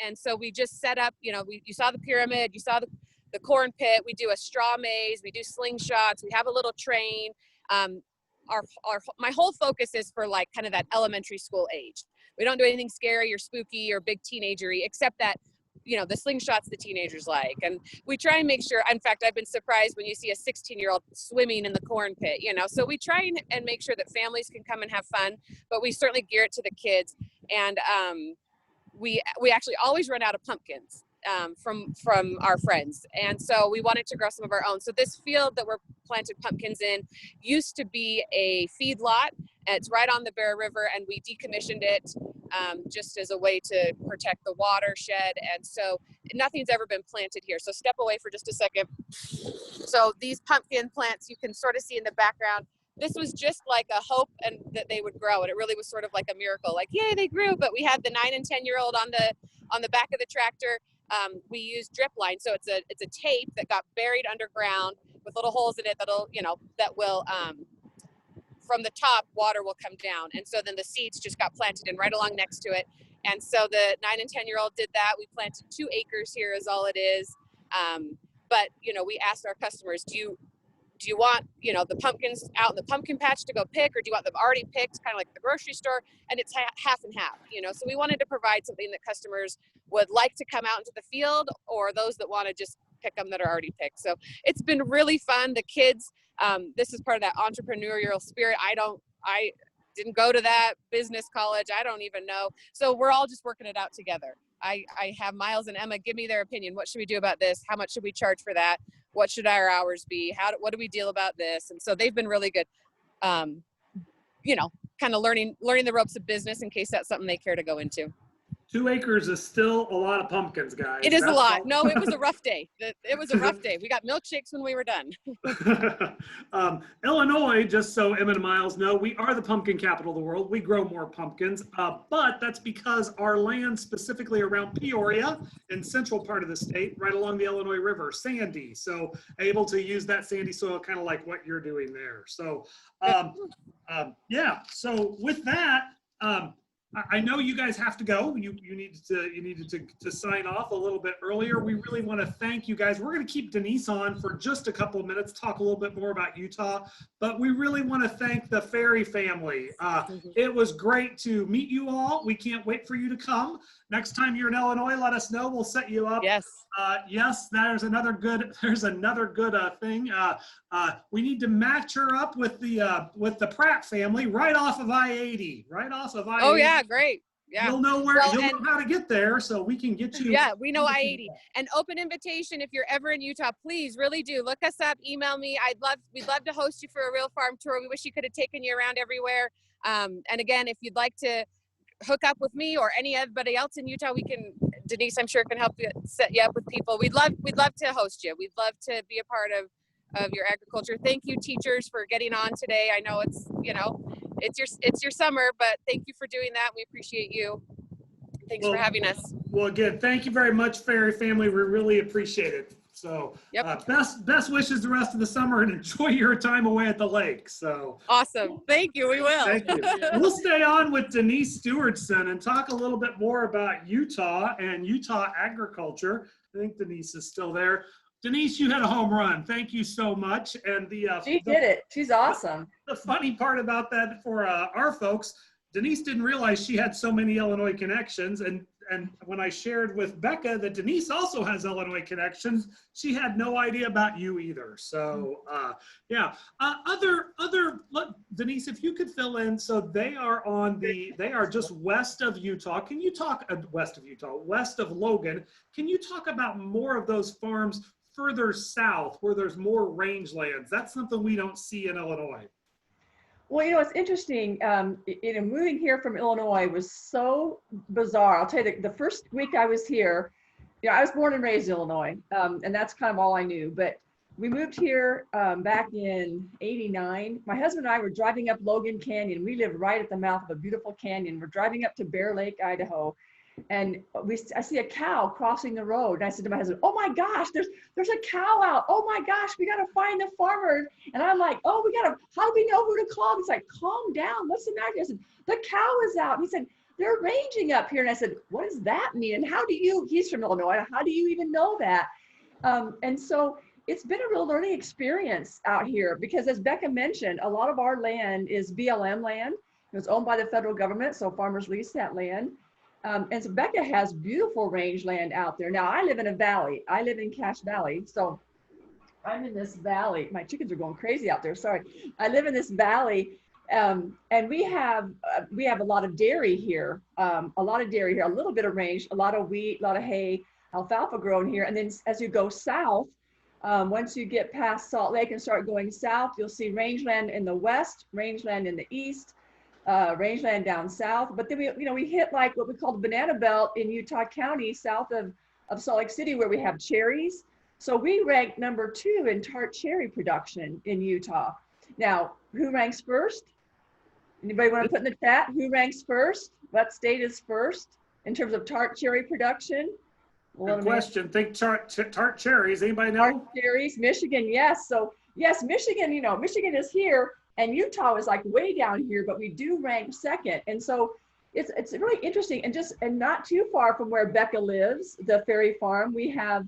And so we just set up, you know, you saw the pyramid, you saw the corn pit, we do a straw maze, we do slingshots, we have a little train. My whole focus is for like kind of that elementary school age. We don't do anything scary or spooky or big teenagery, except that, you know, the slingshots the teenagers like. And we try and make sure, in fact, I've been surprised when you see a 16-year-old swimming in the corn pit, you know, so we try and make sure that families can come and have fun, but we certainly gear it to the kids. And we actually always run out of pumpkins from our friends. And so we wanted to grow some of our own. So this field that we're planted pumpkins in used to be a feedlot. It's right on the Bear River, and we decommissioned it just as a way to protect the watershed. And so nothing's ever been planted here. So step away for just a second. So these pumpkin plants you can sort of see in the background. This was just like a hope and that they would grow. And it really was sort of like a miracle, like, yay, they grew. But we had the 9 and 10-year-old on the back of the tractor. We used drip line. So it's a tape that got buried underground with little holes in it that will from the top, water will come down. And so then the seeds just got planted in right along next to it. And so the 9 and 10-year-old did that. We planted 2 acres here is all it is. But, you know, we asked our customers, do you want, you know, the pumpkins out in the pumpkin patch to go pick, or do you want them already picked, kind of like the grocery store? And it's half and half, you know. So we wanted to provide something that customers would like to come out into the field, or those that want to just pick them that are already picked. So it's been really fun. The kids, this is part of that entrepreneurial spirit. I didn't go to that business college. I don't even know. So we're all just working it out together. I have Miles and Emma give me their opinion. What should we do about this? How much should we charge for that? What should our hours be? What do we deal about this? And so they've been really good, you know, kind of learning the ropes of business in case that's something they care to go into. 2 acres is still a lot of pumpkins, guys. It is a lot. No, it was a rough day. It was a rough day. We got milkshakes when we were done. Illinois, just so Emma and Miles know, we are the pumpkin capital of the world. We grow more pumpkins, but that's because our land specifically around Peoria in central part of the state, right along the Illinois River, sandy. So able to use that sandy soil kind of like what you're doing there. So yeah, so with that, I know you guys have to go. You needed to sign off a little bit earlier. We really want to thank you guys. We're going to keep Denise on for just a couple of minutes, talk a little bit more about Utah, but we really want to thank the Ferry family. It was great to meet you all. We can't wait for you to come. Next time you're in Illinois, let us know. We'll set you up. Yes. Yes, there's another good thing. We need to match her up with the Pratt family right off of I-80. Right off of I-80. Oh yeah, great. Yeah. You'll know how to get there, so we can get you. Yeah, we know I-80. An open invitation if you're ever in Utah, please, really do look us up, email me. We'd love to host you for a real farm tour. We wish you could have taken you around everywhere. And again, if you'd like to hook up with me or anybody else in Utah, Denise, I'm sure, can help you set you up with people. We'd love to host you. We'd love to be a part of your agriculture. Thank you, teachers, for getting on today. I know it's, you know, it's your summer, but thank you for doing that. We appreciate you. Thanks for having us. Well, again, thank you very much, Ferry family. We really appreciate it. So Yep. Best wishes the rest of the summer, and enjoy your time away at the lake. So Awesome. Thank you. We will. thank you. We'll stay on with Denis Stewartson and talk a little bit more about Utah and Utah agriculture. I think Denise is still there. Denise, you had a home run. Thank you so much. And She did it. She's awesome. The funny part about that for our folks, Denise didn't realize she had so many Illinois connections. And when I shared with Becca that Denise also has Illinois connections, she had no idea about you either. So yeah, Denise, if you could fill in. So they are just west of Utah. Can you talk west of Logan? Can you talk about more of those farms further south where there's more rangelands? That's something we don't see in Illinois. Well, it's interesting. Moving here from Illinois was so bizarre. I'll tell you, the first week I was here, I was born and raised in Illinois, and that's kind of all I knew. But we moved here back in '89. My husband and I were driving up Logan Canyon. We live right at the mouth of a beautiful canyon. We're driving up to Bear Lake, Idaho, and I see a cow crossing the road. And I said to my husband, "Oh my gosh, there's a cow out. Oh my gosh, we got to find the farmer." And I'm like, "Oh, how do we know who to call?" He's like, "Calm down. What's the matter?" I said, "The cow is out." And he said, "They're ranging up here." And I said, "What does that mean? And he's from Illinois. How do you even know that?" And so it's been a real learning experience out here because, as Becca mentioned, a lot of our land is BLM land. It's owned by the federal government, so farmers lease that land. And so Becca has beautiful rangeland out there. Now I live in a valley. I live in Cache Valley. So I'm in this valley. My chickens are going crazy out there. Sorry. I live in this valley. And we have a lot of dairy here. A little bit of range, a lot of wheat, a lot of hay, alfalfa grown here. And then as you go south, once you get past Salt Lake and start going south, you'll see rangeland in the west, rangeland in the east, rangeland down south. But then we hit like what we call the banana belt in Utah County, south of Salt Lake City, where we have cherries. So we rank number 2 in tart cherry production in Utah. Now, who ranks first? Anybody want to put in the chat? Who ranks first? What state is first in terms of tart cherry production? Good question. Think tart cherries. Anybody know? Tart cherries, Michigan, yes. So yes, Michigan, Michigan is here. And Utah is like way down here, but we do rank second. And so it's really interesting. And not too far from where Becca lives, the Ferry Farm, we have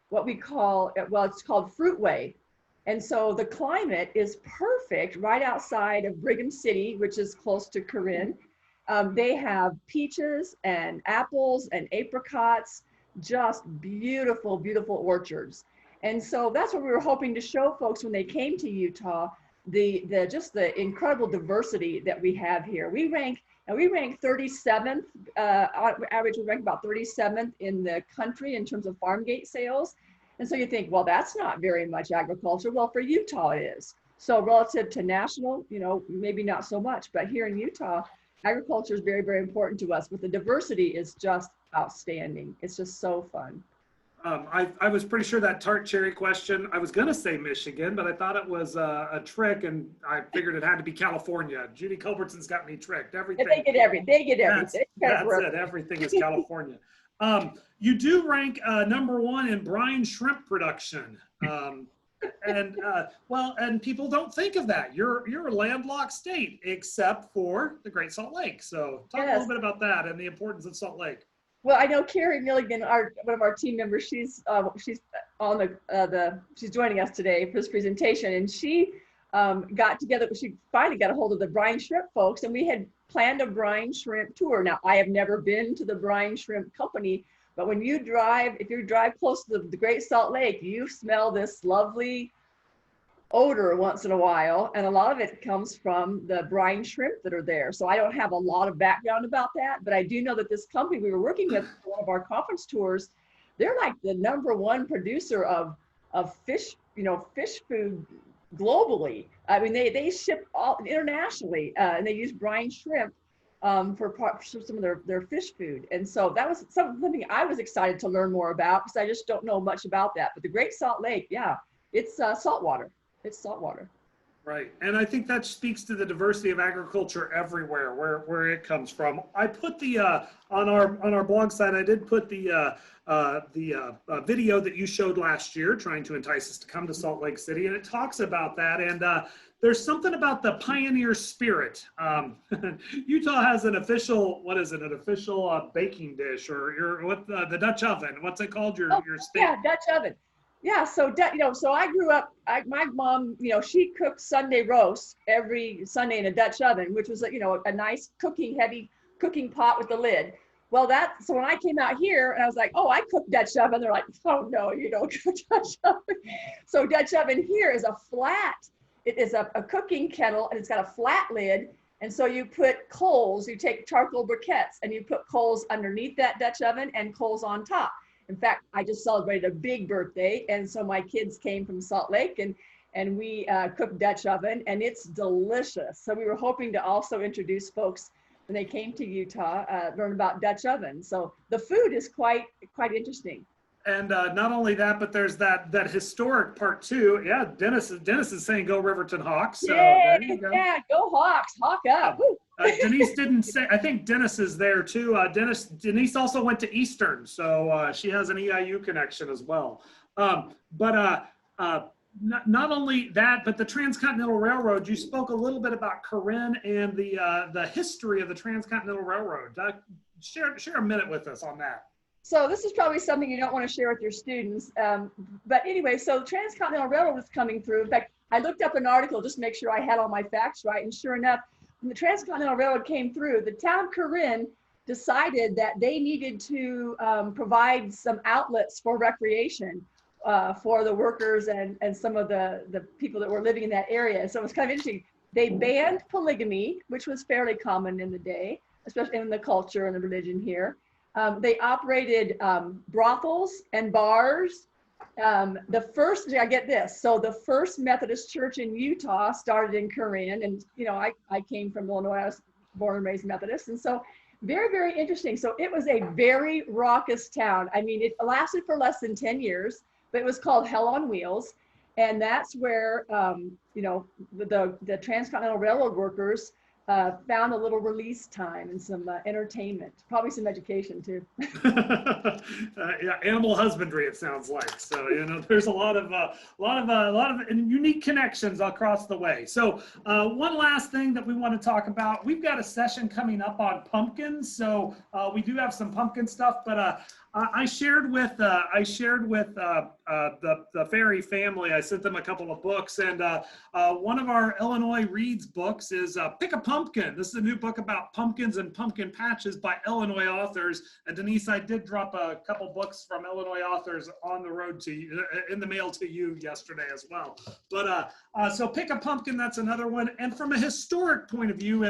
what we call, it's called Fruitway. And so the climate is perfect right outside of Brigham City, which is close to Corinne. They have peaches and apples and apricots, just beautiful, beautiful orchards. And so that's what we were hoping to show folks when they came to Utah, just the incredible diversity that we have here. We rank 37th, on average we rank about 37th in the country in terms of farm gate sales. And so you think, well, that's not very much agriculture. Well, for Utah it is. So relative to national, maybe not so much, but here in Utah, agriculture is very, very important to us, but the diversity is just outstanding. It's just so fun. I was pretty sure that tart cherry question, I was going to say Michigan, but I thought it was a trick, and I figured it had to be California. Judy Culbertson's got me tricked. Everything. They get everything. That's it. Everything is California. You do rank number 1 in brine shrimp production. And people don't think of that. You're a landlocked state, except for the Great Salt Lake. So talk a little bit about that and the importance of Salt Lake. Well, I know Carrie Milligan, one of our team members. She's on she's joining us today for this presentation, and she got together. She finally got a hold of the brine shrimp folks, and we had planned a brine shrimp tour. Now, I have never been to the brine shrimp company, but when if you drive close to the Great Salt Lake, you smell this lovely odor once in a while, and a lot of it comes from the brine shrimp that are there. So I don't have a lot of background about that, but I do know that this company we were working with for one of our conference tours, they're like the number 1 producer of fish, fish food globally. I mean, they ship all internationally, and they use brine shrimp for some of their fish food. And so that was something I was excited to learn more about, because I just don't know much about that. But the Great Salt Lake, yeah, it's saltwater. It's saltwater. Right, and I think that speaks to the diversity of agriculture everywhere, where it comes from. I put the on our blog site. I did put the video that you showed last year, trying to entice us to come to Salt Lake City, and it talks about that. And there's something about the pioneer spirit. Utah has an official, what is it? An official baking dish, or the Dutch oven. What's it called? Your steak? Yeah, Dutch oven. Yeah, so so I grew up. My mom, she cooked Sunday roast every Sunday in a Dutch oven, which was a nice heavy cooking pot with the lid. Well, so when I came out here and I was like, oh, I cook Dutch oven, they're like, oh no, you don't cook Dutch oven. So Dutch oven here is a flat. It is a cooking kettle, and it's got a flat lid. And so you put coals. You take charcoal briquettes and you put coals underneath that Dutch oven and coals on top. In fact, I just celebrated a big birthday, and so my kids came from Salt Lake, and we cooked Dutch oven, and it's delicious. So we were hoping to also introduce folks when they came to Utah, learn about Dutch oven. So the food is quite interesting. And not only that, but there's that historic part too. Yeah, Dennis is saying go Riverton Hawks. So there you go. Yeah, go Hawks, hawk up. Denise didn't say. I think Dennis is there too. Denise also went to Eastern, so she has an EIU connection as well. But not only that, but the Transcontinental Railroad. You spoke a little bit about Corinne and the history of the Transcontinental Railroad. Share a minute with us on that. So this is probably something you don't want to share with your students. But anyway, so the Transcontinental Railroad was coming through. In fact, I looked up an article just to make sure I had all my facts right. And sure enough, when the Transcontinental Railroad came through, the town of Corinne decided that they needed to provide some outlets for recreation for the workers and some of the people that were living in that area. So it was kind of interesting. They banned polygamy, which was fairly common in the day, especially in the culture and the religion here. They operated brothels and bars. I get this. So the first Methodist church in Utah started in Corinne, and I came from Illinois. I was born and raised Methodist, and so very, very interesting. So it was a very raucous town. I mean, it lasted for less than 10 years, but it was called Hell on Wheels, and that's where the Transcontinental Railroad workers found a little release time and some entertainment, probably some education too. Yeah, animal husbandry, it sounds like. So there's a lot of unique connections across the way. So one last thing that we want to talk about, we've got a session coming up on pumpkins. So we do have some pumpkin stuff, but I shared with the Ferry family. I sent them a couple of books, and one of our Illinois Reads books is Pick a Pumpkin. This is a new book about pumpkins and pumpkin patches by Illinois authors. And Denise, I did drop a couple books from Illinois authors on the road to you, in the mail to you yesterday as well. But so Pick a Pumpkin, that's another one. And from a historic point of view,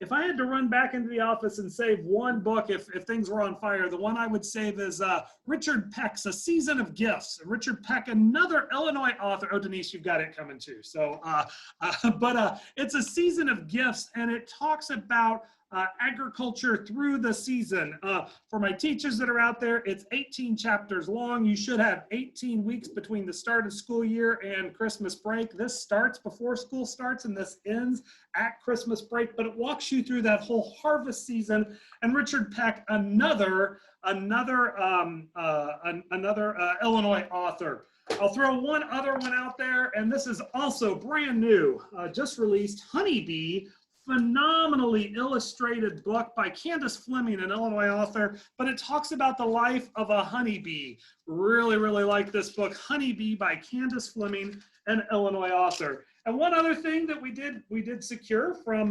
if I had to run back into the office and save one book, if things were on fire, the one I would save is Richard Peck's A Season of Gifts. Richard Peck, another Illinois author. Oh, Denise, you've got it coming too. So, but it's A Season of Gifts, and it talks about agriculture through the season. For my teachers that are out there, it's 18 chapters long. You should have 18 weeks between the start of school year and Christmas break. This starts before school starts and this ends at Christmas break, but it walks you through that whole harvest season. And Richard Peck, another Illinois author. I'll throw one other one out there, and this is also brand new, just released, Honeybee. Phenomenally illustrated book by Candace Fleming, an Illinois author, but it talks about the life of a honeybee. Really, really like this book, Honeybee by Candace Fleming, an Illinois author. And one other thing that we did secure from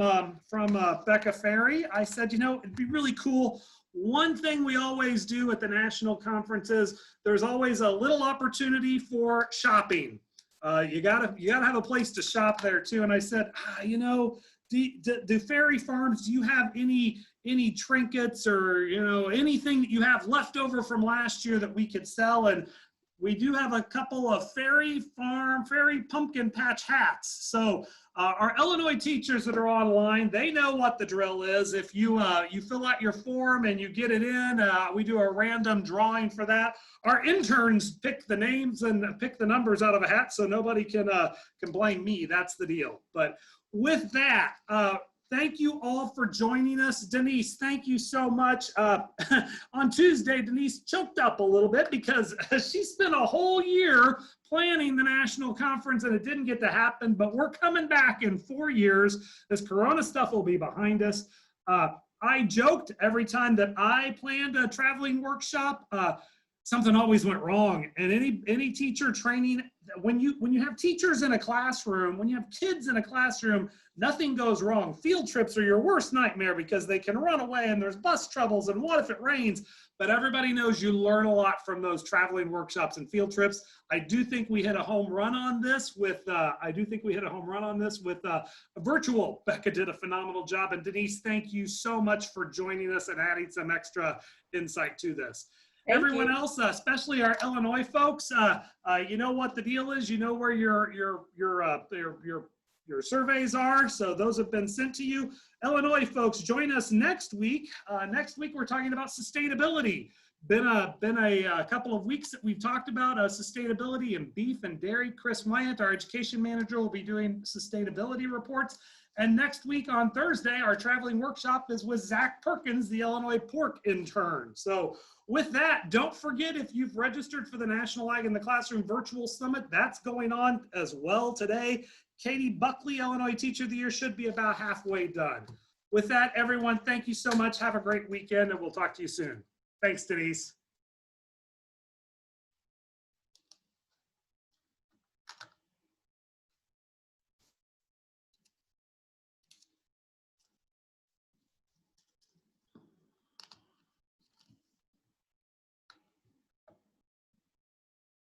Becca Ferry, I said, it'd be really cool. One thing we always do at the national conferences, there's always a little opportunity for shopping. You gotta have a place to shop there too. And I said, do Ferry Farms, do you have any trinkets or anything that you have left over from last year that we could sell? And we do have a couple of Ferry Pumpkin Patch hats. So our Illinois teachers that are online, they know what the drill is. If you fill out your form and you get it in, we do a random drawing for that. Our interns pick the names and pick the numbers out of a hat, so nobody can blame me. That's the deal. But with that, thank you all for joining us. Denise, thank you so much. On Tuesday, Denise choked up a little bit because she spent a whole year planning the national conference and it didn't get to happen, but we're coming back in 4 years. This Corona stuff will be behind us. I joked every time that I planned a traveling workshop, something always went wrong. And any teacher training, when you have teachers in a classroom, when you have kids in a classroom, nothing goes wrong. Field trips are your worst nightmare because they can run away and there's bus troubles and what if it rains? But everybody knows you learn a lot from those traveling workshops and field trips. I do think we hit a home run on this with virtual. Becca did a phenomenal job. And Denise, thank you so much for joining us and adding some extra insight to this. Thank Everyone you. else, especially our Illinois folks, you know what the deal is. You know where your surveys are. So those have been sent to you. Illinois folks, join us next week. Next week we're talking about sustainability. Been a couple of weeks that we've talked about sustainability in beef and dairy. Chris Wyant, our education manager, will be doing sustainability reports. And next week on Thursday, our traveling workshop is with Zach Perkins, the Illinois pork intern. So with that, don't forget, if you've registered for the National Ag in the Classroom Virtual Summit, that's going on as well today. Katie Buckley, Illinois Teacher of the Year, should be about halfway done. With that, everyone, thank you so much. Have a great weekend, and we'll talk to you soon. Thanks, Denise.